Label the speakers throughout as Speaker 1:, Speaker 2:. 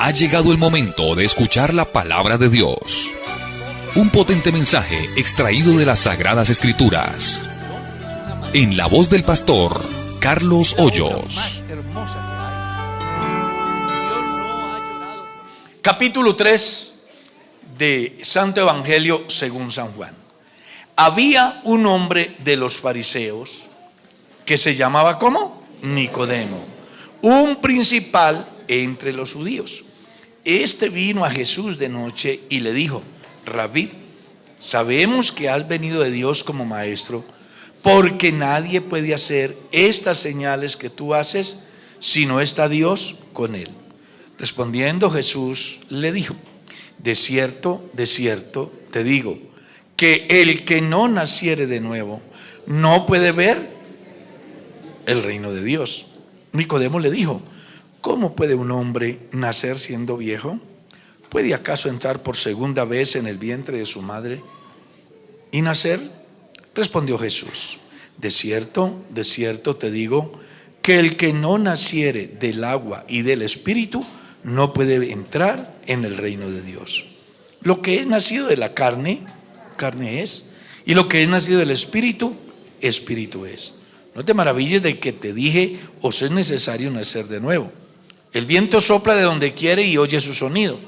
Speaker 1: Ha llegado el momento de escuchar la palabra de Dios. Un potente mensaje extraído de las Sagradas Escrituras. En la voz del pastor Carlos Hoyos.
Speaker 2: Capítulo 3 de Santo Evangelio según San Juan. Había un hombre de los fariseos que se llamaba ¿cómo? Nicodemo, un principal entre los judíos. Este vino a Jesús de noche y le dijo: Rabí, sabemos que has venido de Dios como maestro, porque nadie puede hacer estas señales que tú haces si no está Dios con él. Respondiendo Jesús le dijo: de cierto te digo, que el que no naciere de nuevo no puede ver el reino de Dios. Nicodemo le dijo: ¿cómo puede un hombre nacer siendo viejo? ¿Puede acaso entrar por segunda vez en el vientre de su madre y nacer? Respondió Jesús: de cierto te digo, que el que no naciere del agua y del Espíritu no puede entrar en el reino de Dios. Lo que es nacido de la carne, carne es, y lo que es nacido del Espíritu, Espíritu es. No te maravilles de que te dije: os es necesario nacer de nuevo. El viento sopla de donde quiere y oye su sonido,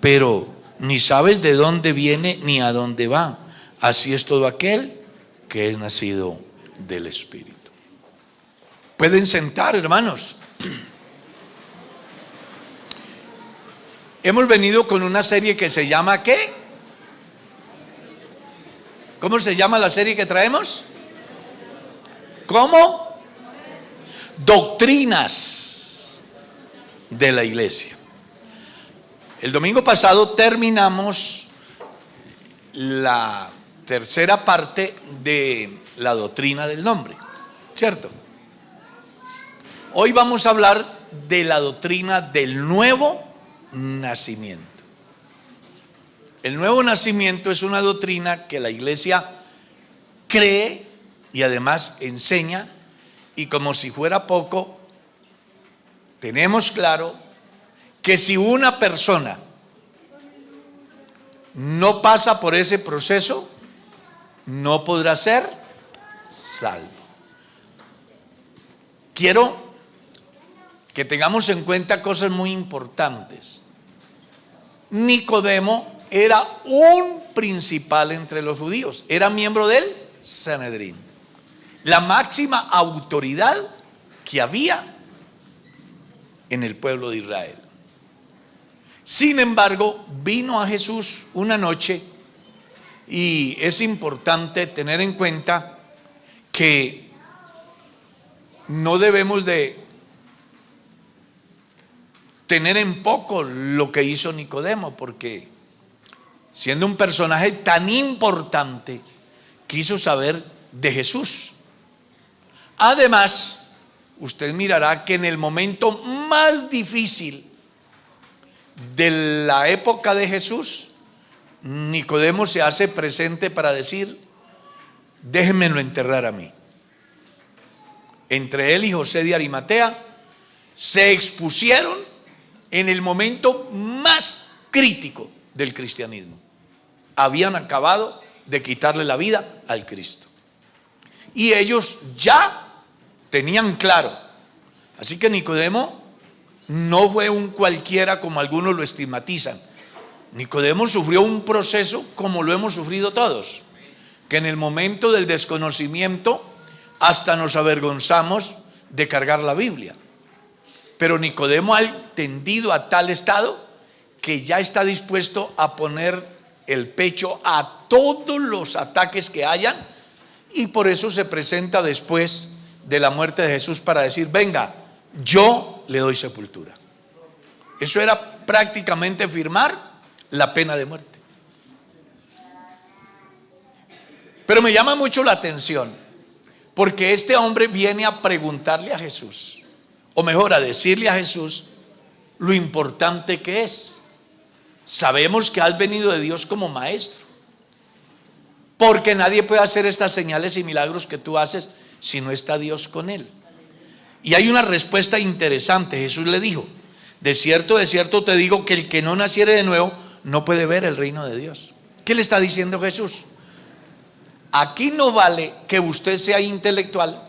Speaker 2: pero ni sabes de dónde viene ni a dónde va. Así es todo aquel que es nacido del Espíritu. Pueden sentar, hermanos. Hemos venido con una serie que se llama ¿qué? ¿Cómo se llama la serie que traemos? ¿Cómo? Doctrinas de la iglesia. El domingo pasado terminamos la tercera parte de la doctrina del nombre, ¿cierto? Hoy vamos a hablar de la doctrina del nuevo nacimiento. El nuevo nacimiento es una doctrina que la iglesia cree y además enseña, y como si fuera poco, tenemos claro que si una persona no pasa por ese proceso, no podrá ser salvo. Quiero que tengamos en cuenta cosas muy importantes. Nicodemo era un principal entre los judíos, era miembro del Sanedrín, la máxima autoridad que había en el pueblo de Israel. Sin embargo, vino a Jesús una noche, y es importante tener en cuenta que no debemos de tener en poco lo que hizo Nicodemo, porque siendo un personaje tan importante, quiso saber de Jesús. Además, usted mirará que en el momento más difícil de la época de Jesús, Nicodemo se hace presente para decir: déjenmelo enterrar a mí. Entre él y José de Arimatea se expusieron en el momento más crítico del cristianismo. Habían acabado de quitarle la vida al Cristo, y ellos ya tenían claro. Así que Nicodemo no fue un cualquiera como algunos lo estigmatizan. Nicodemo sufrió un proceso como lo hemos sufrido todos, que en el momento del desconocimiento hasta nos avergonzamos de cargar la Biblia. Pero Nicodemo ha tendido a tal estado que ya está dispuesto a poner el pecho a todos los ataques que hayan, y por eso se presenta después de la muerte de Jesús para decir: venga, yo le doy sepultura. Eso era prácticamente firmar la pena de muerte. Pero me llama mucho la atención, porque este hombre viene a preguntarle a Jesús, o mejor, a decirle a Jesús lo importante que es. Sabemos que has venido de Dios como maestro, porque nadie puede hacer estas señales y milagros que tú haces si no está Dios con él. Y hay una respuesta interesante. Jesús le dijo: de cierto te digo que el que no naciere de nuevo no puede ver el reino de Dios. ¿Qué le está diciendo Jesús? Aquí no vale que usted sea intelectual,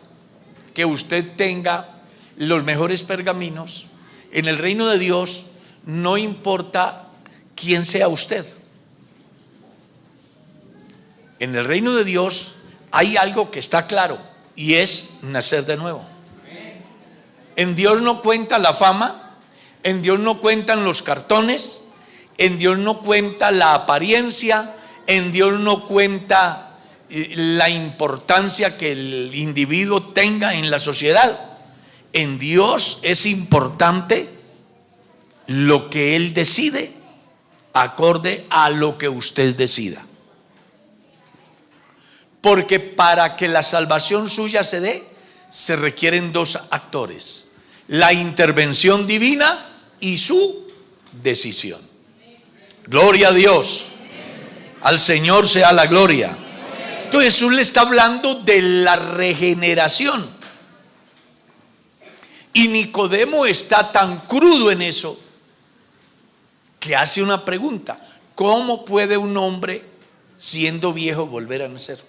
Speaker 2: que usted tenga los mejores pergaminos. En el reino de Dios no importa quién sea usted. En el reino de Dios hay algo que está claro y es nacer de nuevo. En Dios no cuenta la fama, en Dios no cuentan los cartones, en Dios no cuenta la apariencia, en Dios no cuenta la importancia que el individuo tenga en la sociedad. En Dios es importante lo que Él decide acorde a lo que usted decida. Porque para que la salvación suya se dé, se requieren dos actores: la intervención divina y su decisión. Gloria a Dios. Al Señor sea la gloria. Entonces Jesús le está hablando de la regeneración. Y Nicodemo está tan crudo en eso que hace una pregunta: ¿cómo puede un hombre siendo viejo volver a nacer?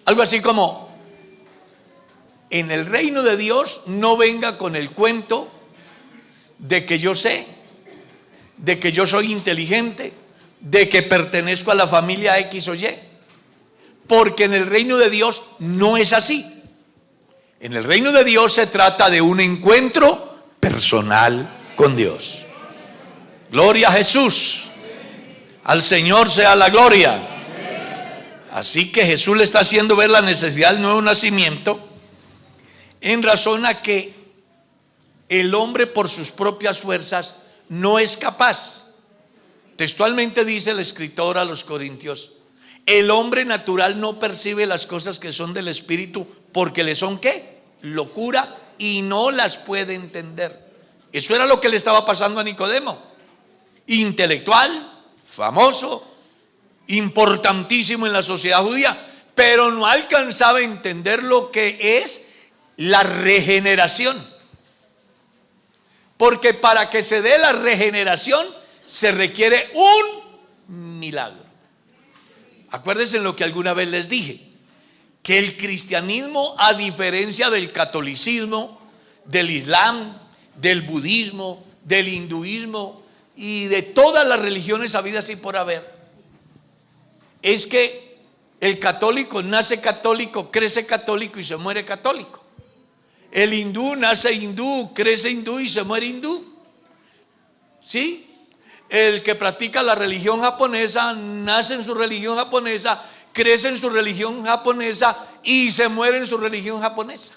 Speaker 2: Algo así como: en el reino de Dios no venga con el cuento de que yo sé, de que yo soy inteligente, de que pertenezco a la familia X o Y, porque en el reino de Dios no es así. En el reino de Dios se trata de un encuentro personal con Dios. Gloria a Jesús. Al Señor sea la gloria. Así que Jesús le está haciendo ver la necesidad del nuevo nacimiento en razón a que el hombre por sus propias fuerzas no es capaz. Textualmente dice el escritor a los Corintios: el hombre natural no percibe las cosas que son del Espíritu porque le son ¿qué? Locura, y no las puede entender. Eso era lo que le estaba pasando a Nicodemo. Intelectual, famoso, importantísimo en la sociedad judía, pero no alcanzaba a entender lo que es la regeneración. Porque para que se dé la regeneración se requiere un milagro. Acuérdense en lo que alguna vez les dije, que el cristianismo, a diferencia del catolicismo, del islam, del budismo, del hinduismo y de todas las religiones habidas y por haber, es que el católico nace católico, crece católico y se muere católico. El hindú nace hindú, crece hindú y se muere hindú. ¿Sí? El que practica la religión japonesa nace en su religión japonesa, crece en su religión japonesa y se muere en su religión japonesa.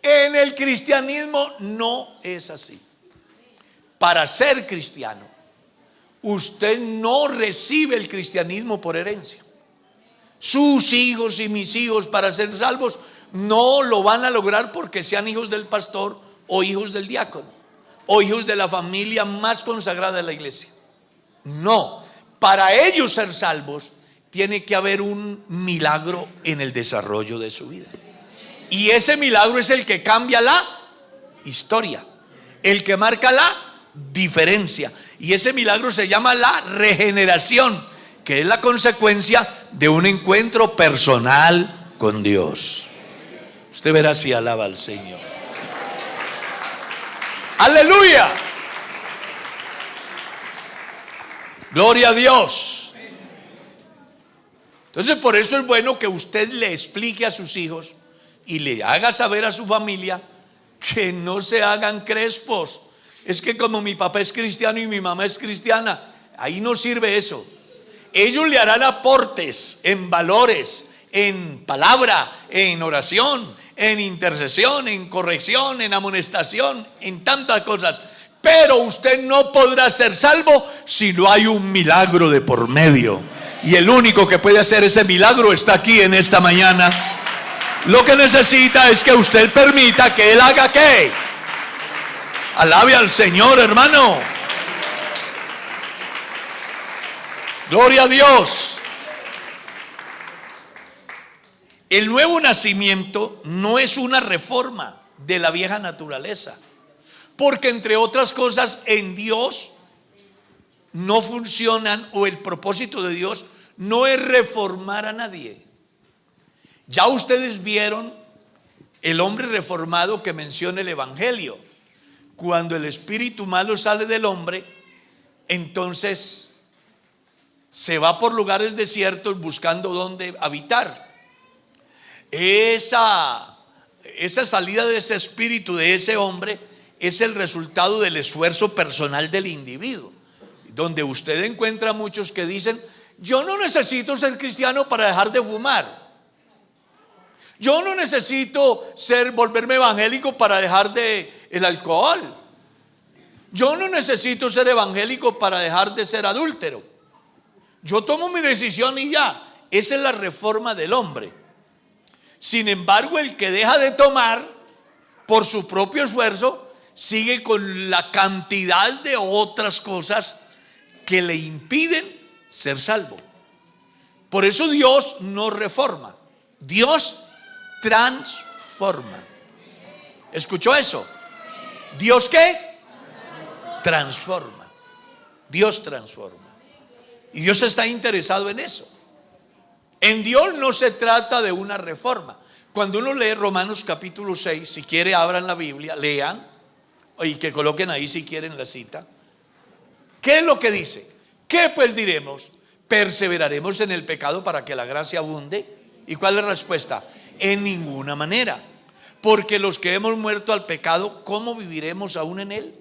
Speaker 2: En el cristianismo no es así. Para ser cristiano, usted no recibe el cristianismo por herencia. Sus hijos y mis hijos, para ser salvos, no lo van a lograr porque sean hijos del pastor o hijos del diácono o hijos de la familia más consagrada de la iglesia. No, para ellos ser salvos tiene que haber un milagro en el desarrollo de su vida. Y ese milagro es el que cambia la historia, el que marca la diferencia. Y ese milagro se llama la regeneración, que es la consecuencia de un encuentro personal con Dios. Usted verá si alaba al Señor. ¡Aleluya! ¡Gloria a Dios! Entonces, por eso es bueno que usted le explique a sus hijos y le haga saber a su familia que no se hagan crespos. Es que como mi papá es cristiano y mi mamá es cristiana, ahí no sirve eso. Ellos le harán aportes en valores, en palabra, en oración, en intercesión, en corrección, en amonestación, en tantas cosas. Pero usted no podrá ser salvo si no hay un milagro de por medio. Y el único que puede hacer ese milagro está aquí en esta mañana. Lo que necesita es que usted permita que Él haga ¿qué? Alabe al Señor, hermano. Gloria a Dios. El nuevo nacimiento no es una reforma. de la vieja naturaleza. Porque entre otras cosas, en Dios no funcionan, o el propósito de Dios no es reformar a nadie. Ya ustedes vieron el hombre reformado que menciona el Evangelio. Cuando el espíritu malo sale del hombre, entonces se va por lugares desiertos buscando dónde habitar. Esa salida de ese espíritu, de ese hombre, es el resultado del esfuerzo personal del individuo, donde usted encuentra muchos que dicen: yo no necesito ser cristiano para dejar de fumar, yo no necesito volverme evangélico para dejar el alcohol, yo no necesito ser evangélico para dejar de ser adúltero, yo tomo mi decisión y ya. Esa es la reforma del hombre. Sin embargo, el que deja de tomar por su propio esfuerzo sigue con la cantidad de otras cosas que le impiden ser salvo. Por eso Dios no reforma, Dios transforma. ¿Escuchó eso? ¿Dios qué? Transforma. Dios transforma. Y Dios está interesado en eso. En Dios no se trata de una reforma. Cuando uno lee Romanos capítulo 6, si quiere abran la Biblia, lean, y que coloquen ahí si quieren la cita. ¿Qué es lo que dice? ¿Qué pues diremos? ¿Perseveraremos en el pecado para que la gracia abunde? ¿Y cuál es la respuesta? En ninguna manera. Porque los que hemos muerto al pecado, ¿cómo viviremos aún en él?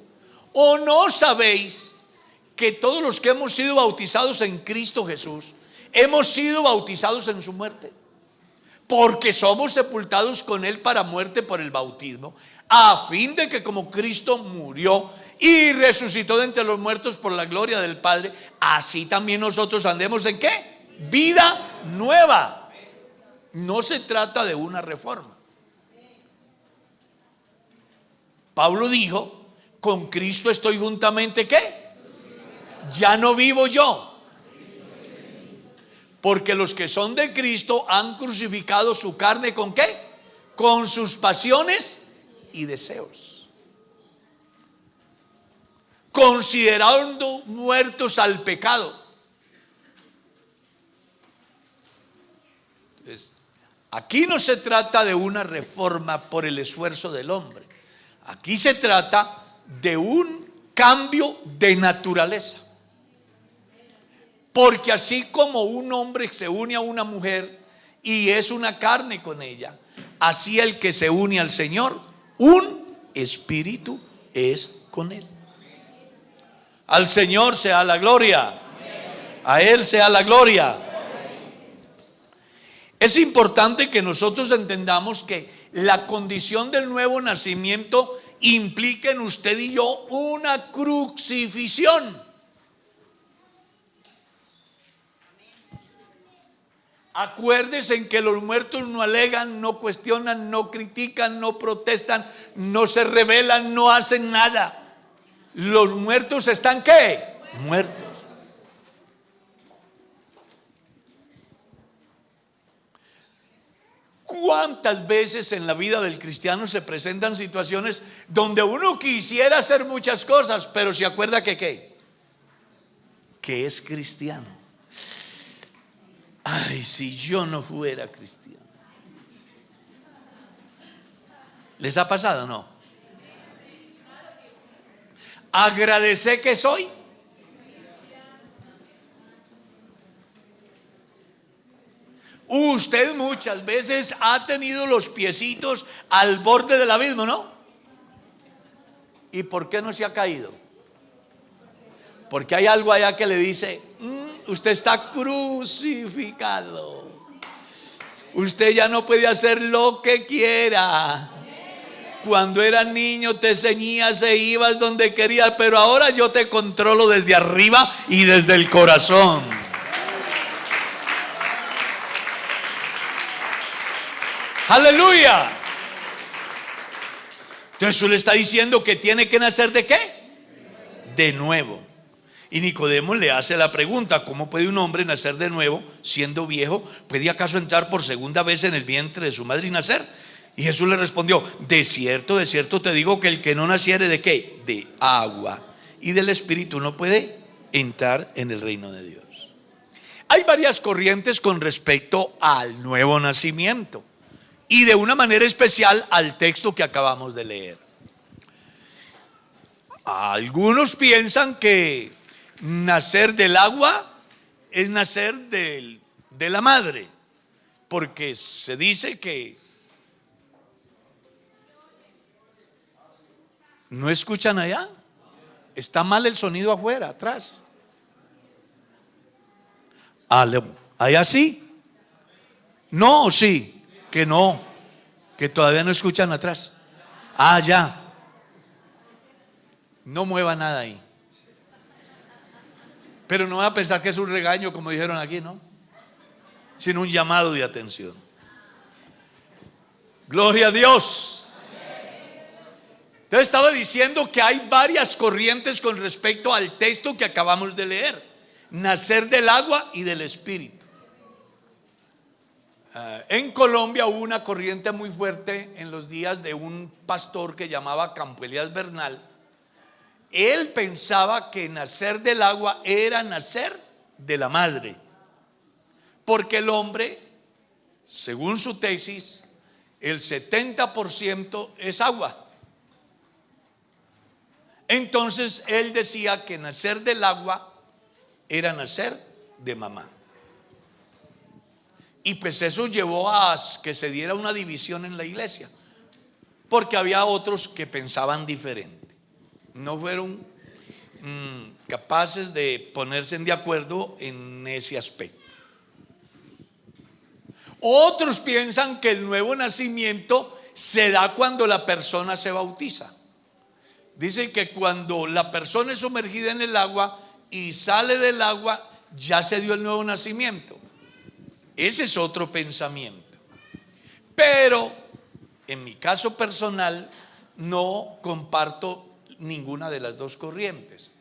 Speaker 2: ¿O no sabéis que todos los que hemos sido bautizados en Cristo Jesús hemos sido bautizados en su muerte? Porque somos sepultados con él para muerte por el bautismo, a fin de que como Cristo murió y resucitó de entre los muertos por la gloria del Padre, así también nosotros andemos ¿en qué? Vida nueva. No se trata de una reforma. Pablo dijo: con Cristo estoy juntamente ¿qué? Ya no vivo yo, porque los que son de Cristo han crucificado su carne ¿con qué? Con sus pasiones y deseos, considerando muertos al pecado. Entonces, aquí no se trata de una reforma por el esfuerzo del hombre. Aquí se trata de un cambio de naturaleza. Porque así como un hombre se une a una mujer y es una carne con ella, así el que se une al Señor, un espíritu es con él. Al Señor sea la gloria. A Él sea la gloria. Es importante que nosotros entendamos que la condición del nuevo nacimiento implica en usted y yo una crucifixión. Acuérdense en que los muertos no alegan, no cuestionan, no critican, no protestan, no se rebelan, no hacen nada. Los muertos están ¿qué? Muertos. ¿Cuántas veces en la vida del cristiano se presentan situaciones donde uno quisiera hacer muchas cosas, pero se acuerda que ¿qué? Que es cristiano. Ay, si yo no fuera cristiano. ¿Les ha pasado o no? Agradecer que soy. Usted muchas veces ha tenido los piecitos al borde del abismo, ¿no? ¿Y por qué no se ha caído? Porque hay algo allá que le dice: usted está crucificado. Usted ya no puede hacer lo que quiera. Cuando era niño te ceñías e ibas donde querías, pero ahora yo te controlo desde arriba y desde el corazón. Aleluya. Entonces Jesús le está diciendo que tiene que nacer ¿de qué? De nuevo. Y Nicodemo le hace la pregunta: ¿cómo puede un hombre nacer de nuevo siendo viejo? ¿Puede acaso entrar por segunda vez en el vientre de su madre y nacer? Y Jesús le respondió: de cierto te digo que el que no naciere ¿de qué? De agua y del Espíritu no puede entrar en el reino de Dios. Hay varias corrientes con respecto al nuevo nacimiento y de una manera especial al texto que acabamos de leer. Algunos piensan que nacer del agua es nacer de la madre, porque se dice que ¿no escuchan allá? Está mal el sonido afuera, atrás. ¿Allá sí? No, sí, que no, que todavía no escuchan atrás. Ya. No mueva nada ahí. Pero no va a pensar que es un regaño, como dijeron aquí, ¿no? Sino un llamado de atención. Gloria a Dios. Entonces estaba diciendo que hay varias corrientes con respecto al texto que acabamos de leer. Nacer del agua y del Espíritu. En Colombia hubo una corriente muy fuerte en los días de un pastor que llamaba Campo Elías Bernal. Él pensaba que nacer del agua era nacer de la madre, porque el hombre, según su tesis, el 70% es agua. Entonces él decía que nacer del agua era nacer de mamá. Y pues eso llevó a que se diera una división en la iglesia, porque había otros que pensaban diferente. No fueron capaces de ponerse de acuerdo en ese aspecto. Otros piensan que el nuevo nacimiento se da cuando la persona se bautiza. Dicen que cuando la persona es sumergida en el agua y sale del agua, ya se dio el nuevo nacimiento. Ese es otro pensamiento. Pero en mi caso personal no comparto ninguna de las dos corrientes.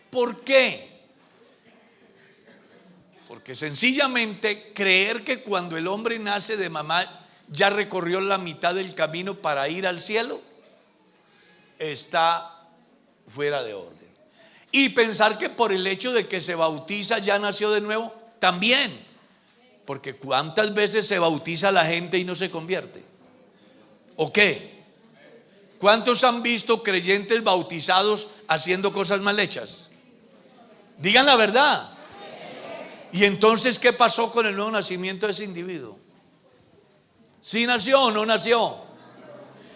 Speaker 2: ¿Por qué? Porque sencillamente creer que cuando el hombre nace de mamá ya recorrió la mitad del camino para ir al cielo está fuera de orden. Y pensar que por el hecho de que se bautiza ya nació de nuevo, también. Porque ¿cuántas veces se bautiza la gente y no se convierte? ¿O qué? ¿Cuántos han visto creyentes bautizados haciendo cosas mal hechas? Digan la verdad. ¿Y entonces qué pasó con el nuevo nacimiento de ese individuo? ¿Sí nació o no nació?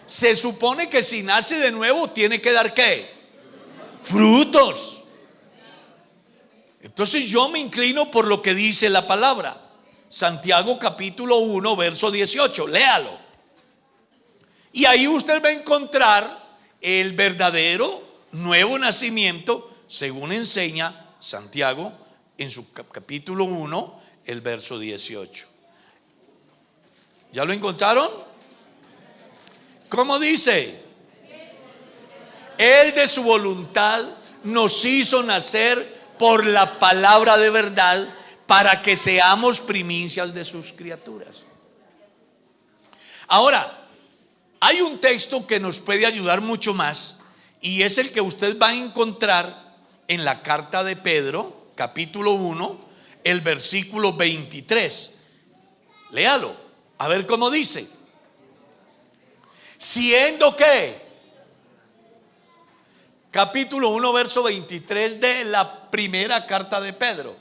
Speaker 2: Se supone que si nace de nuevo tiene que dar ¿qué? Frutos. Entonces yo me inclino por lo que dice la palabra. Santiago capítulo 1 verso 18, léalo. Y ahí usted va a encontrar el verdadero nuevo nacimiento según enseña Santiago en su capítulo 1, el verso 18. ¿Ya lo encontraron? ¿Cómo dice? Él de su voluntad nos hizo nacer por la palabra de verdad para que seamos primicias de sus criaturas. Ahora, hay un texto que nos puede ayudar mucho más y es el que usted va a encontrar en la carta de Pedro, capítulo 1, el versículo 23. Léalo, a ver cómo dice. Siendo que, capítulo 1, verso 23 de la primera carta de Pedro.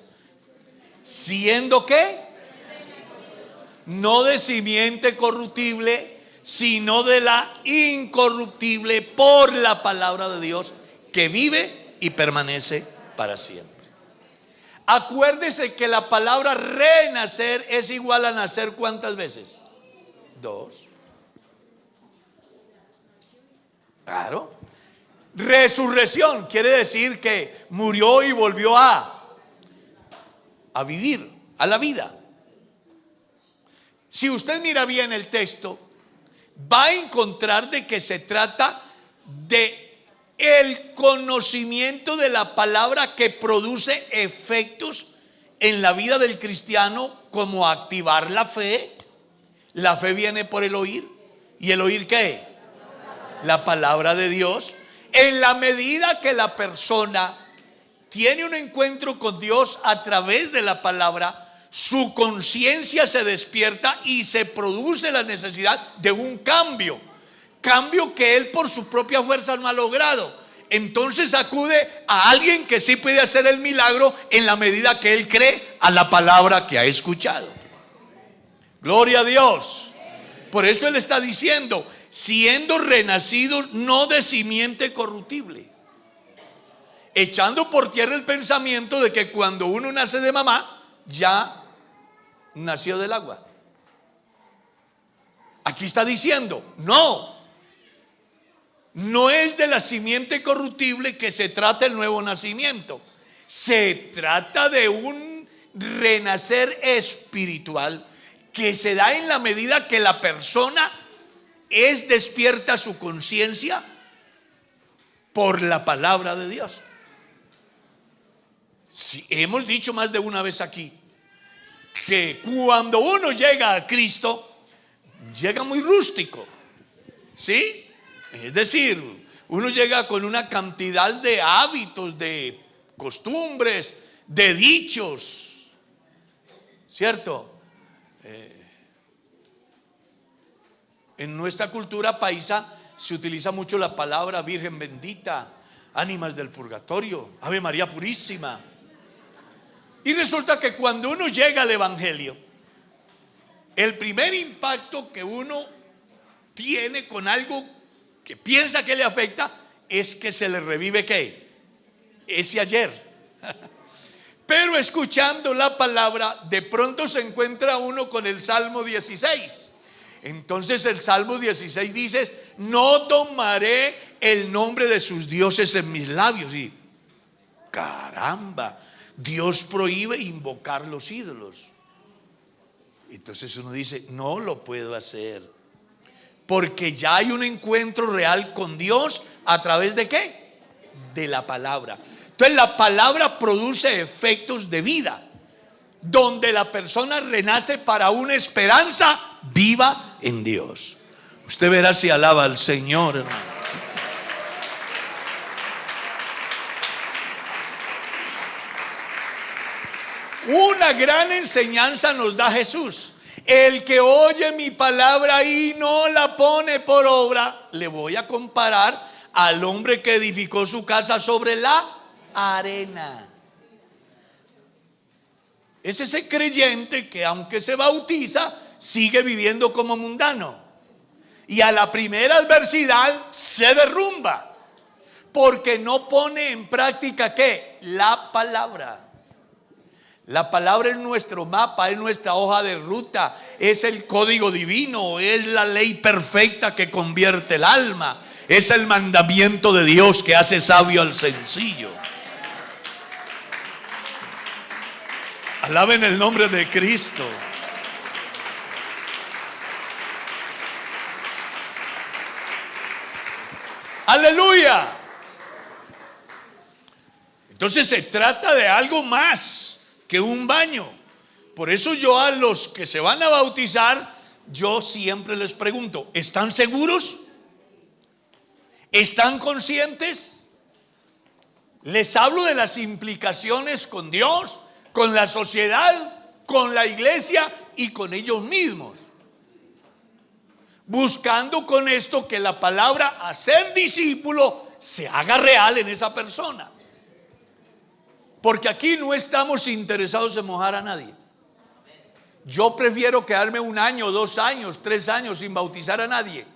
Speaker 2: Siendo que, no de simiente corruptible, sino de la incorruptible por la palabra de Dios, que vive y permanece para siempre. Acuérdese que la palabra renacer es igual a nacer ¿cuántas veces? 2. Claro. Resurrección quiere decir que murió y volvió a vivir, a la vida. Si usted mira bien el texto, va a encontrar de que se trata de el conocimiento de la palabra que produce efectos en la vida del cristiano, como activar la fe. La fe viene por el oír ¿Y el oír qué? La palabra de Dios. En la medida que la persona tiene un encuentro con Dios a través de la palabra, su conciencia se despierta y se produce la necesidad de un cambio que él por su propia fuerza no ha logrado. Entonces acude a alguien que sí puede hacer el milagro en la medida que él cree a la palabra que ha escuchado. Gloria a Dios. Por eso él está diciendo, siendo renacidos no de simiente corruptible, echando por tierra el pensamiento de que cuando uno nace de mamá ya nació del agua. Aquí está diciendo, no es de la simiente corruptible que se trata el nuevo nacimiento. Se trata de un renacer espiritual que se da en la medida que la persona es despierta su conciencia por la palabra de Dios. Sí, hemos dicho más de una vez aquí que cuando uno llega a Cristo, llega muy rústico, ¿sí? Es decir, uno llega con una cantidad de hábitos, de costumbres, de dichos, ¿cierto? En nuestra cultura paisa se utiliza mucho la palabra Virgen bendita, ánimas del purgatorio, Ave María purísima. Y resulta que cuando uno llega al Evangelio, el primer impacto que uno tiene con algo que piensa que le afecta es que se le revive ¿qué? Ese ayer. Pero escuchando la palabra, de pronto se encuentra uno con el Salmo 16. Entonces el Salmo 16 dice: no tomaré el nombre de sus dioses en mis labios. Y caramba, Dios prohíbe invocar los ídolos. Entonces uno dice: no lo puedo hacer, porque ya hay un encuentro real con Dios a través de ¿qué? De la palabra. Entonces la palabra produce efectos de vida, donde la persona renace para una esperanza viva en Dios. Usted verá si alaba al Señor, hermano. Una gran enseñanza nos da Jesús. El que oye mi palabra y no la pone por obra, le voy a comparar al hombre que edificó su casa sobre la arena. Es ese creyente que aunque se bautiza, sigue viviendo como mundano, y a la primera adversidad se derrumba, porque no pone en práctica ¿qué? La palabra. La palabra es nuestro mapa, es nuestra hoja de ruta, es el código divino, es la ley perfecta que convierte el alma, es el mandamiento de Dios que hace sabio al sencillo. Alaben el nombre de Cristo. Aleluya. Entonces se trata de algo más que un baño. Por eso yo a los que se van a bautizar, yo siempre les pregunto: ¿están seguros? ¿Están conscientes? Les hablo de las implicaciones con Dios, con la sociedad, con la iglesia y con ellos mismos, buscando con esto que la palabra a ser discípulo se haga real en esa persona. Porque aquí no estamos interesados en mojar a nadie. Yo prefiero quedarme 1 año, 2 años, 3 años sin bautizar a nadie,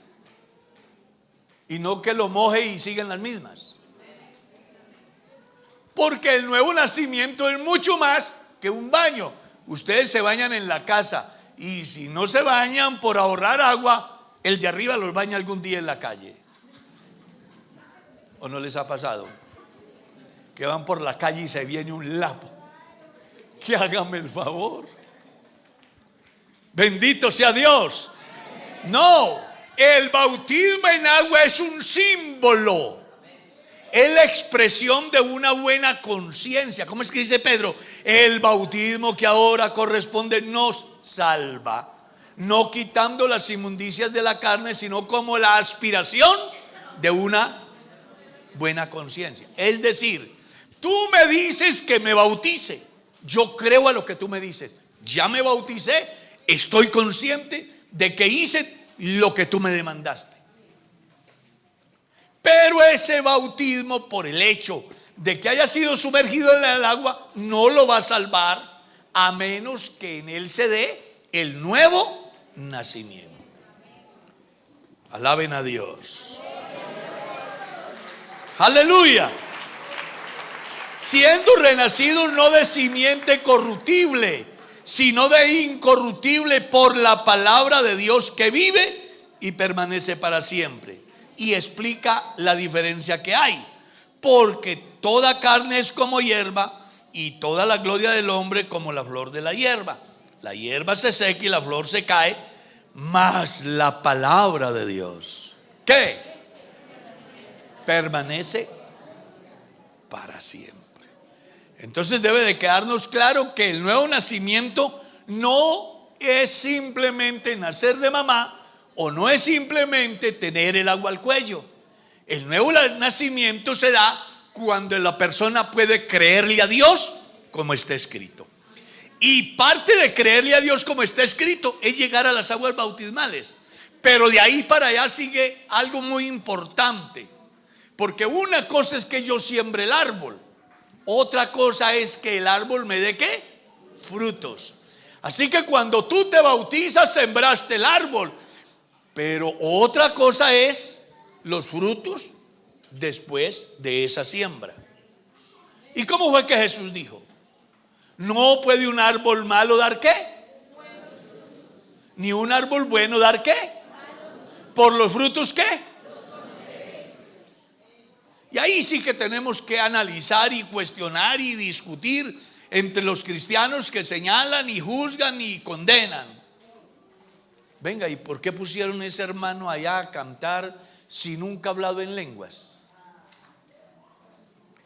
Speaker 2: y no que lo moje y sigan las mismas. Porque el nuevo nacimiento es mucho más que un baño. Ustedes se bañan en la casa, y si no se bañan por ahorrar agua, el de arriba los baña algún día en la calle. ¿O no les ha pasado? Que van por la calle y se viene un lapo. Que hágame el favor. Bendito sea Dios. No, el bautismo en agua es un símbolo. Es la expresión de una buena conciencia. ¿Cómo es que dice Pedro? El bautismo que ahora corresponde nos salva no quitando las inmundicias de la carne, sino como la aspiración de una buena conciencia. Es decir, tú me dices que me bautice, yo creo a lo que tú me dices, ya me bauticé, estoy consciente de que hice lo que tú me demandaste. Pero ese bautismo, por el hecho de que haya sido sumergido en el agua, no lo va a salvar a menos que en él se dé el nuevo nacimiento. Alaben a Dios. Aleluya. Siendo renacidos no de simiente corruptible, sino de incorruptible por la palabra de Dios que vive y permanece para siempre. Y explica la diferencia que hay. Porque toda carne es como hierba, y toda la gloria del hombre como la flor de la hierba. La hierba se seca y la flor se cae, mas la palabra de Dios, ¿qué? Permanece para siempre. Entonces debe de quedarnos claro que el nuevo nacimiento no es simplemente nacer de mamá, o no es simplemente tener el agua al cuello. El nuevo nacimiento se da cuando la persona puede creerle a Dios como está escrito. Y parte de creerle a Dios como está escrito es llegar a las aguas bautismales. Pero de ahí para allá sigue algo muy importante. Porque una cosa es que yo siembre el árbol, otra cosa es que el árbol me dé ¿qué? Frutos. Así que cuando tú te bautizas, sembraste el árbol. Pero otra cosa es los frutos después de esa siembra. ¿Y cómo fue que Jesús dijo? No puede un árbol malo dar ¿qué? Ni un árbol bueno dar ¿qué? Por los frutos ¿qué? Y ahí sí que tenemos que analizar y cuestionar y discutir entre los cristianos que señalan y juzgan y condenan. Venga, ¿y por qué pusieron a ese hermano allá a cantar si nunca ha hablado en lenguas?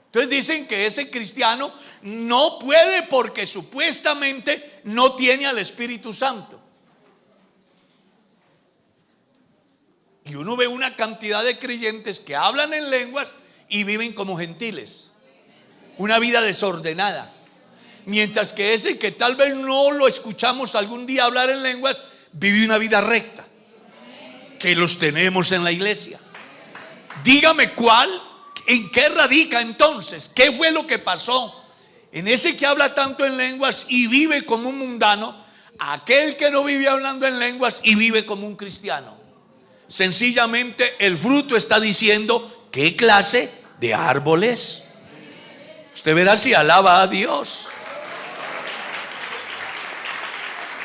Speaker 2: Entonces dicen que ese cristiano no puede porque supuestamente no tiene al Espíritu Santo. Y uno ve una cantidad de creyentes que hablan en lenguas y viven como gentiles, una vida desordenada. Mientras que ese que tal vez no lo escuchamos algún día hablar en lenguas, vive una vida recta, que los tenemos en la iglesia. Dígame cuál, en qué radica entonces, qué fue lo que pasó en ese que habla tanto en lenguas y vive como un mundano, aquel que no vive hablando en lenguas y vive como un cristiano. Sencillamente el fruto está diciendo qué clase de árboles. Usted verá si alaba a Dios.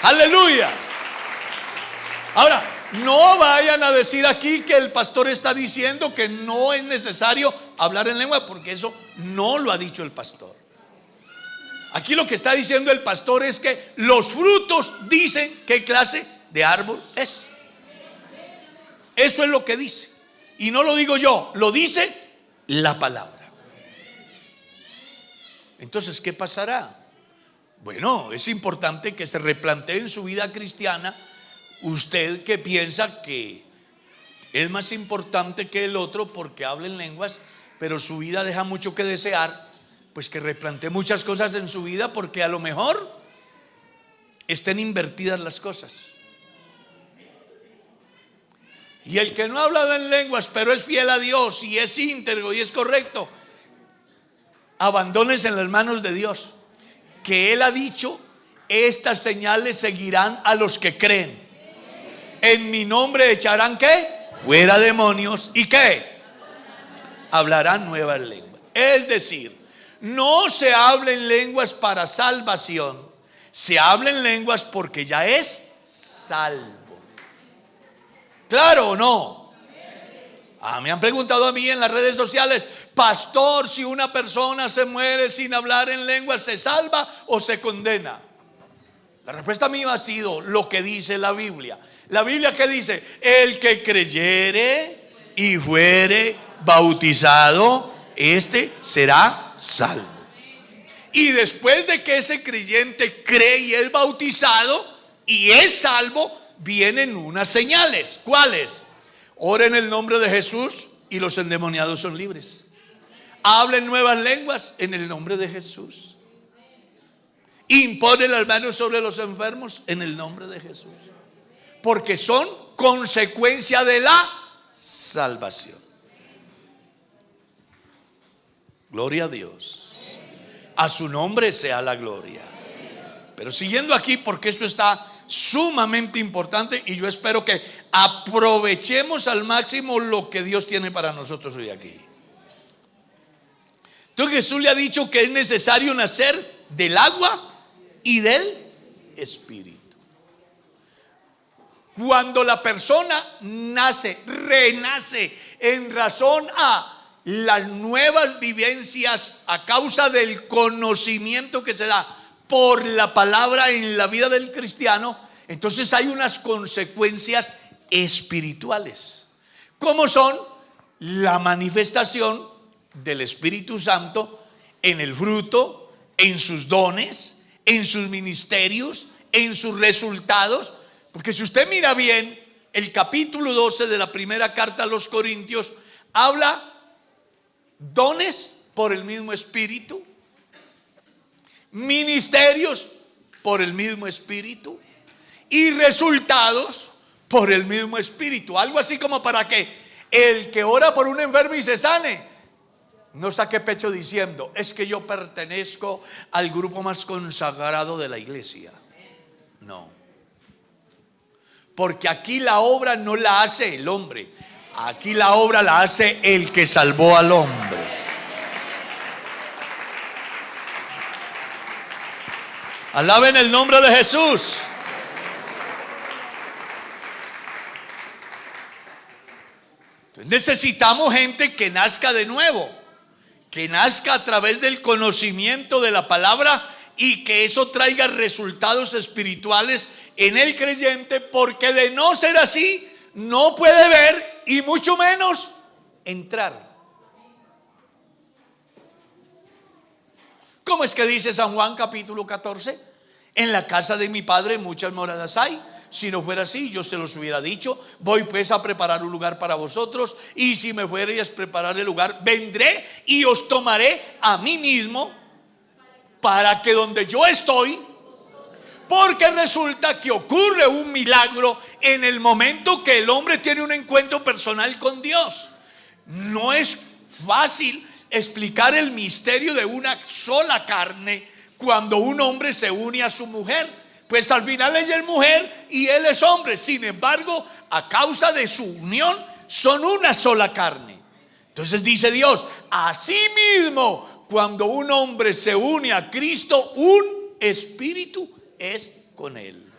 Speaker 2: Aleluya. Ahora, no vayan a decir aquí que el pastor está diciendo que no es necesario hablar en lengua, porque eso no lo ha dicho el pastor. Aquí lo que está diciendo el pastor es que los frutos dicen qué clase de árbol es. Eso es lo que dice. Y no lo digo yo, lo dice la palabra. Entonces, ¿qué pasará? Bueno, es importante que se replantee en su vida cristiana. Usted que piensa que es más importante que el otro porque habla en lenguas, pero su vida deja mucho que desear, pues que replantee muchas cosas en su vida, porque a lo mejor estén invertidas las cosas. Y el que no ha hablado en lenguas, pero es fiel a Dios y es íntegro y es correcto, abandónese en las manos de Dios, que Él ha dicho: estas señales seguirán a los que creen. En mi nombre echarán ¿qué? Fuera demonios. ¿Y qué? Hablarán nuevas lenguas. Es decir, no se habla en lenguas para salvación, se habla en lenguas porque ya es salvo. ¿Claro o no? Me han preguntado a mí en las redes sociales: pastor, si una persona se muere sin hablar en lenguas, ¿se salva o se condena? La respuesta mía ha sido lo que dice la Biblia. La Biblia, ¿qué dice? El que creyere y fuere bautizado, este será salvo. Y después de que ese creyente cree y es bautizado y es salvo, vienen unas señales. ¿Cuáles? Ora en el nombre de Jesús y los endemoniados son libres. Hablen nuevas lenguas en el nombre de Jesús. Impone las manos sobre los enfermos en el nombre de Jesús. Porque son consecuencia de la salvación. Gloria a Dios. A su nombre sea la gloria. Pero siguiendo aquí, porque esto está sumamente importante y yo espero que aprovechemos al máximo lo que Dios tiene para nosotros hoy aquí. Entonces Jesús le ha dicho que es necesario nacer del agua y del Espíritu. Cuando la persona nace, renace en razón a las nuevas vivencias a causa del conocimiento que se da por la palabra en la vida del cristiano, entonces hay unas consecuencias espirituales, como son la manifestación del Espíritu Santo en el fruto, en sus dones, en sus ministerios, en sus resultados. Porque si usted mira bien, el capítulo 12 de la primera carta a los Corintios habla dones por el mismo Espíritu, ministerios por el mismo Espíritu y resultados por el mismo Espíritu. Algo así como para que el que ora por un enfermo y se sane no saque pecho diciendo: es que yo pertenezco al grupo más consagrado de la iglesia. No, porque aquí la obra no la hace el hombre, aquí la obra la hace el que salvó al hombre. Alaben el nombre de Jesús. Entonces necesitamos gente que nazca de nuevo, que nazca a través del conocimiento de la palabra y que eso traiga resultados espirituales en el creyente, porque de no ser así no puede ver y mucho menos entrar. ¿Cómo es que dice San Juan capítulo 14? En la casa de mi Padre muchas moradas hay. Si no fuera así, yo se los hubiera dicho. Voy pues a preparar un lugar para vosotros, y si me fuereis a preparar el lugar, vendré y os tomaré a mí mismo, para que donde yo estoy, porque resulta que ocurre un milagro en el momento que el hombre tiene un encuentro personal con Dios. No es fácil explicar el misterio de una sola carne cuando un hombre se une a su mujer. Pues al final ella es mujer y él es hombre. Sin embargo, a causa de su unión, son una sola carne. Entonces dice Dios: asimismo, cuando un hombre se une a Cristo, un espíritu es con él.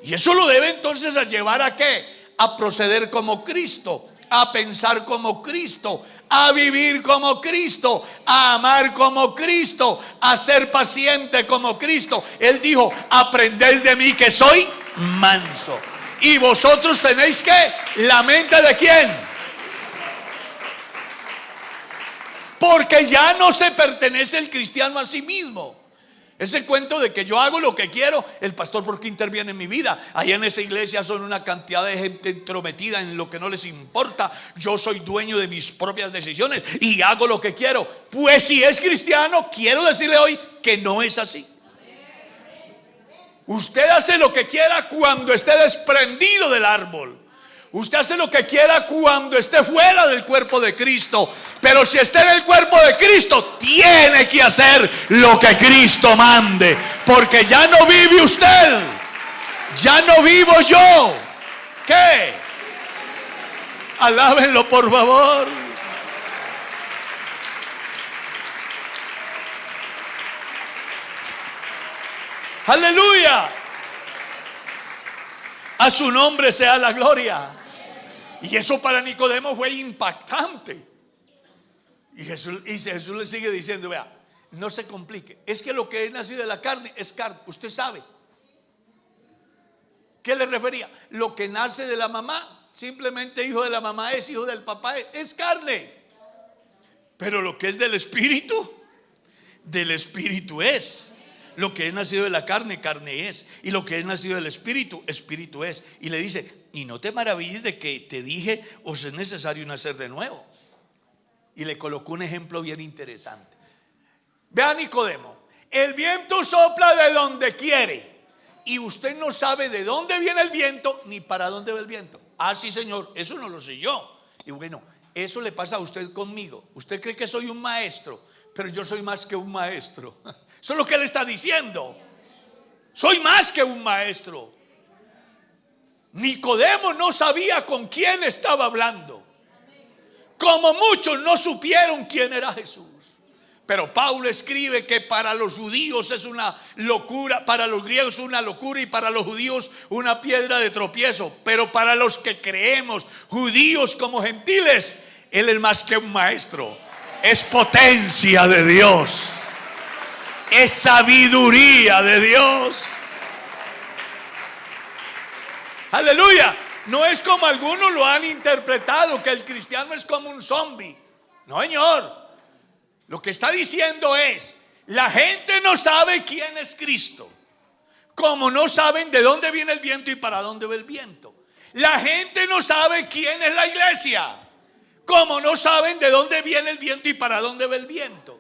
Speaker 2: Y eso lo debe entonces a llevar a ¿qué? A proceder como Cristo, a pensar como Cristo, a vivir como Cristo, a amar como Cristo, a ser paciente como Cristo. Él dijo: aprended de mí que soy manso. Y vosotros tenéis ¿qué? La mente de ¿quién? Porque ya no se pertenece el cristiano a sí mismo. Ese cuento de que yo hago lo que quiero, el pastor ¿por qué interviene en mi vida? Allá en esa iglesia son una cantidad de gente entrometida en lo que no les importa. Yo soy dueño de mis propias decisiones y hago lo que quiero. Pues si es cristiano, quiero decirle hoy que no es así. Usted hace lo que quiera cuando esté desprendido del árbol. Usted hace lo que quiera cuando esté fuera del cuerpo de Cristo. Pero si está en el cuerpo de Cristo, tiene que hacer lo que Cristo mande. Porque ya no vive usted, ya no vivo yo. ¿Qué? Alábenlo, por favor. Aleluya. A su nombre sea la gloria. Y eso para Nicodemo fue impactante. Y Jesús le sigue diciendo: vea, no se complique. Es que lo que es nacido de la carne es carne. Usted sabe. ¿Qué le refería? Lo que nace de la mamá, simplemente hijo de la mamá es, hijo del papá es carne. Pero lo que es del Espíritu es. Lo que es nacido de la carne, carne es. Y lo que es nacido del espíritu, espíritu es. Y le dice, y no te maravilles de que te dije, os es necesario nacer de nuevo. Y le colocó un ejemplo bien interesante. Ve a Nicodemo. El viento sopla de donde quiere y usted no sabe de dónde viene el viento ni para dónde va el viento. Ah, sí, señor, eso no lo sé yo. Y bueno, eso le pasa a usted conmigo. Usted cree que soy un maestro, pero yo soy más que un maestro. Eso es lo que él está diciendo. Soy más que un maestro. Nicodemo no sabía con quién estaba hablando, como muchos no supieron quién era Jesús. Pero Pablo escribe que para los judíos es una locura, para los griegos es una locura y para los judíos una piedra de tropiezo. Pero para los que creemos, judíos como gentiles, Él es más que un maestro. Es potencia de Dios. Es sabiduría de Dios. Aleluya. No es como algunos lo han interpretado, que el cristiano es como un zombie. No, señor. Lo que está diciendo es, la gente no sabe quién es Cristo, como no saben de dónde viene el viento y para dónde va el viento. La gente no sabe quién es la iglesia, como no saben de dónde viene el viento y para dónde va el viento.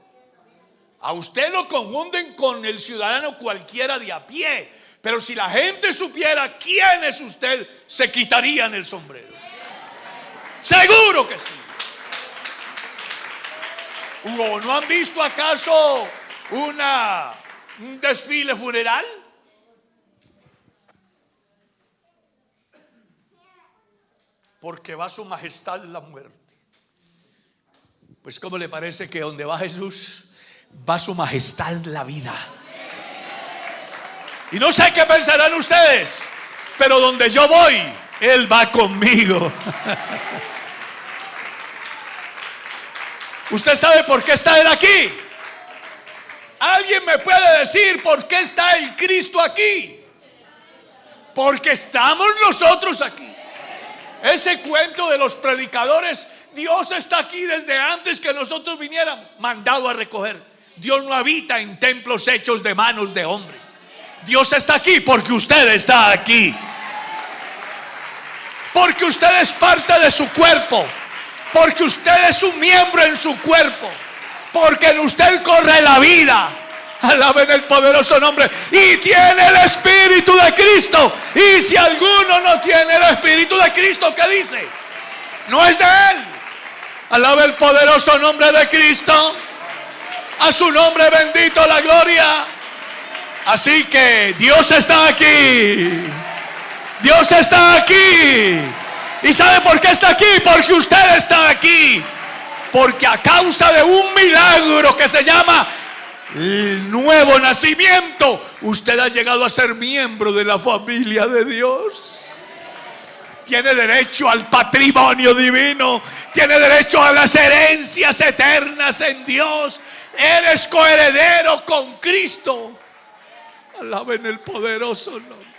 Speaker 2: A usted lo confunden con el ciudadano cualquiera de a pie, pero si la gente supiera quién es usted, se quitarían el sombrero. Seguro que sí. ¿O no han visto acaso un desfile funeral? Porque va su majestad la muerte. Pues ¿cómo le parece que donde va Jesús, va su majestad la vida? Y no sé qué pensarán ustedes, pero donde yo voy, Él va conmigo. ¿Usted sabe por qué está Él aquí? ¿Alguien me puede decir por qué está el Cristo aquí? Porque estamos nosotros aquí. Ese cuento de los predicadores, Dios está aquí desde antes que nosotros vinieran, mandado a recoger. Dios no habita en templos hechos de manos de hombres. Dios está aquí porque usted está aquí. Porque usted es parte de su cuerpo. Porque usted es un miembro en su cuerpo. Porque en usted corre la vida. Alaben el poderoso nombre. Y tiene el Espíritu de Cristo. Y si alguno no tiene el Espíritu de Cristo, ¿qué dice? No es de Él. Alabe el poderoso nombre de Cristo. A su nombre bendito la gloria. Así que Dios está aquí. Dios está aquí. ¿Y sabe por qué está aquí? Porque usted está aquí. Porque a causa de un milagro que se llama el nuevo nacimiento, usted ha llegado a ser miembro de la familia de Dios. Tiene derecho al patrimonio divino. Tiene derecho a las herencias eternas en Dios. Eres coheredero con Cristo. Alaben el poderoso nombre.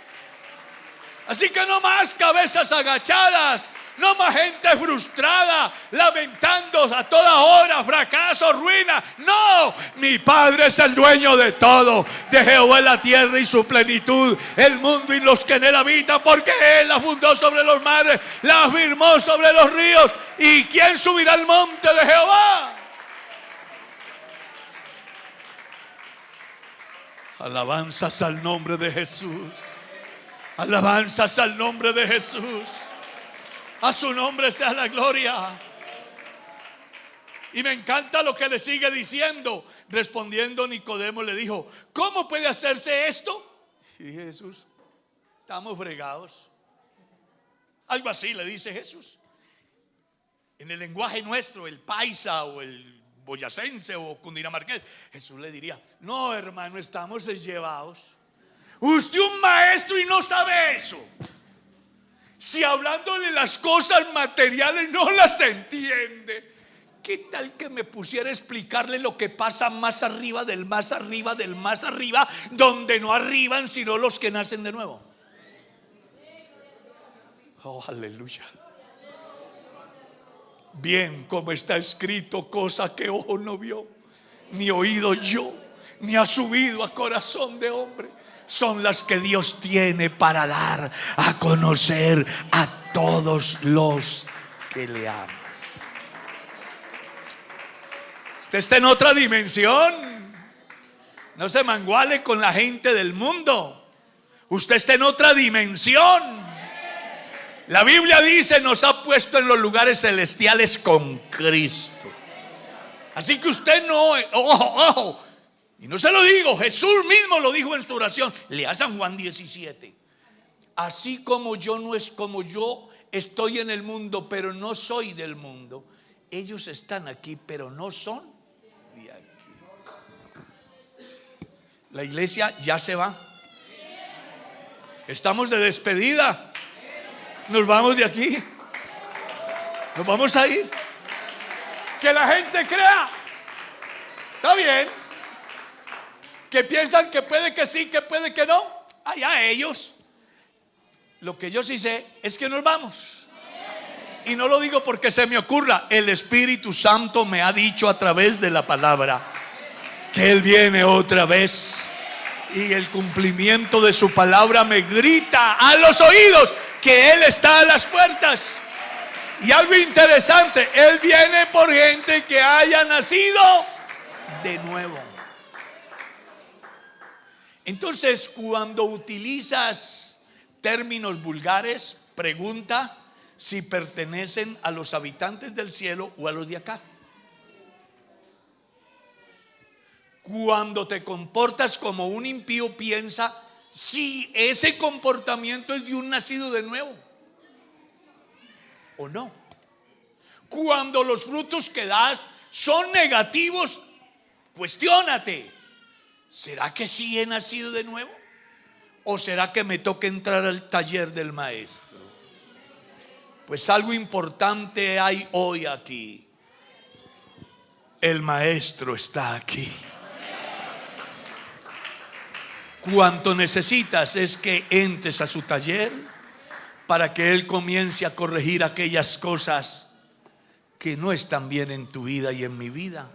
Speaker 2: Así que no más cabezas agachadas, no más gente frustrada, lamentando a toda hora, fracaso, ruina. No, mi Padre es el dueño de todo. De Jehová es la tierra y su plenitud, el mundo y los que en él habitan, porque Él la fundó sobre los mares, la afirmó sobre los ríos. ¿Y quién subirá al monte de Jehová? Alabanzas al nombre de Jesús. Alabanzas al nombre de Jesús. A su nombre sea la gloria. Y me encanta lo que le sigue diciendo. Respondiendo Nicodemo le dijo: ¿cómo puede hacerse esto? Y dije: Jesús, estamos fregados. Algo así le dice Jesús. En el lenguaje nuestro, el paisa o el boyacense o cundinamarqués, Jesús le diría: no, hermano, estamos llevados. Usted un maestro y no sabe eso. Si hablándole las cosas materiales no las entiende, ¿qué tal que me pusiera a explicarle lo que pasa más arriba del más arriba del más arriba, donde no arriban sino los que nacen de nuevo? Oh, aleluya. Bien, como está escrito, cosa que ojo no vio, ni oído yo, ni ha subido a corazón de hombre, son las que Dios tiene para dar a conocer a todos los que le aman. Usted está en otra dimensión. No se manguale con la gente del mundo. Usted está en otra dimensión. La Biblia dice: nos ha puesto en los lugares celestiales con Cristo. Así que usted no, ojo, y no se lo digo, Jesús mismo lo dijo en su oración. Lea San Juan 17. Así como yo estoy en el mundo, pero no soy del mundo, ellos están aquí, pero no son de aquí. La iglesia ya se va. Estamos de despedida. Nos vamos de aquí. Nos vamos a ir. Que la gente crea. Está bien. Que piensan que puede que sí, que puede que no. Allá ellos. Lo que yo sí sé es que nos vamos. Y no lo digo porque se me ocurra. El Espíritu Santo me ha dicho a través de la palabra que Él viene otra vez. Y el cumplimiento de su palabra me grita a los oídos que Él está a las puertas. Y algo interesante, Él viene por gente que haya nacido de nuevo. Entonces, cuando utilizas términos vulgares, pregunta si pertenecen a los habitantes del cielo o a los de acá. Cuando te comportas como un impío, piensa si ese comportamiento es de un nacido de nuevo o no. Cuando los frutos que das son negativos, cuestiónate: ¿será que sí he nacido de nuevo? ¿O será que me toca entrar al taller del maestro? Pues algo importante hay hoy aquí. El maestro está aquí. Cuanto necesitas es que entres a su taller para que Él comience a corregir aquellas cosas que no están bien en tu vida y en mi vida,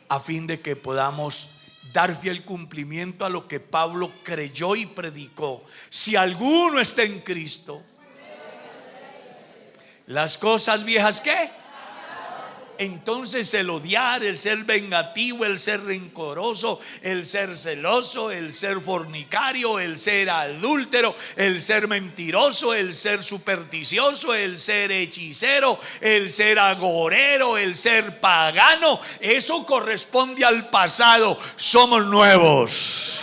Speaker 2: a fin de que podamos dar fiel cumplimiento a lo que Pablo creyó y predicó. Si alguno está en Cristo, las cosas viejas, ¿qué? Entonces el odiar, el ser vengativo, el ser rencoroso, el ser celoso, el ser fornicario, el ser adúltero, el ser mentiroso, el ser supersticioso, el ser hechicero, el ser agorero, el ser pagano, eso corresponde al pasado. Somos nuevos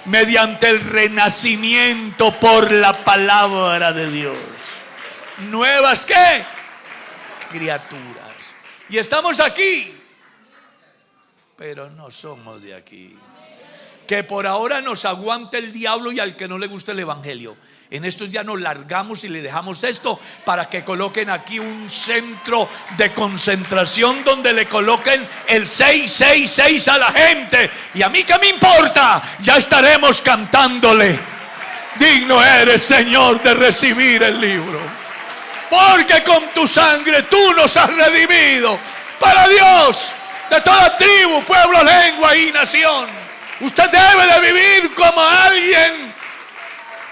Speaker 2: mediante el renacimiento por la palabra de Dios. ¿Nuevas qué? Criaturas. Y estamos aquí, pero no somos de aquí. Que por ahora nos aguante el diablo y al que no le guste el evangelio. En estos días nos largamos y le dejamos esto para que coloquen aquí un centro de concentración donde le coloquen el 666 a la gente. Y a mí qué me importa, ya estaremos cantándole: digno eres, Señor, de recibir el libro. Porque con tu sangre tú nos has redimido para Dios, de toda tribu, pueblo, lengua y nación. Usted debe de vivir como alguien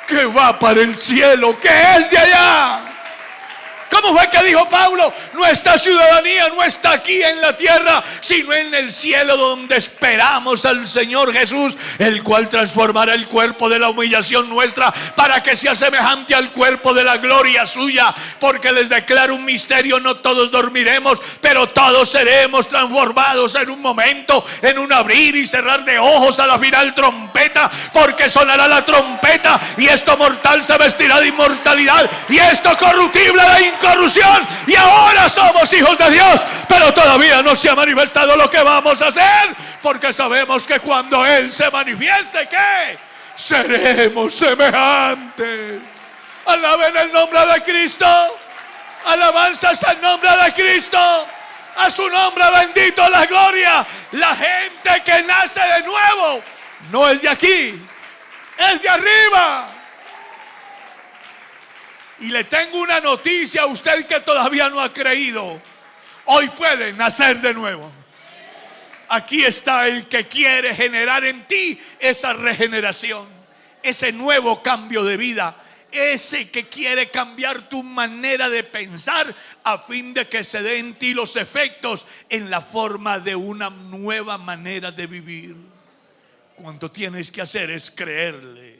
Speaker 2: que va para el cielo, que es de allá. ¿Cómo fue que dijo Pablo? Nuestra ciudadanía no está aquí en la tierra, sino en el cielo, donde esperamos al Señor Jesús, el cual transformará el cuerpo de la humillación nuestra para que sea semejante al cuerpo de la gloria suya. Porque les declaro un misterio: no todos dormiremos, pero todos seremos transformados en un momento, en un abrir y cerrar de ojos, a la final trompeta. Porque sonará la trompeta, y esto mortal se vestirá de inmortalidad, y esto corruptible de incorrupción. Y ahora somos hijos de Dios, pero todavía no se ha manifestado lo que vamos a hacer, porque sabemos que cuando Él se manifieste, ¿qué? Seremos semejantes. Alaben el nombre de Cristo. Alabanzas al nombre de Cristo. A su nombre bendito la gloria. La gente que nace de nuevo no es de aquí, es de arriba. Y le tengo una noticia a usted que todavía no ha creído: hoy puede nacer de nuevo.
Speaker 3: Aquí está el que quiere generar en ti esa regeneración, ese nuevo cambio de vida, ese que quiere cambiar tu manera de pensar a fin de que se den en ti los efectos en la forma de una nueva manera de vivir. Cuanto tienes que hacer es creerle.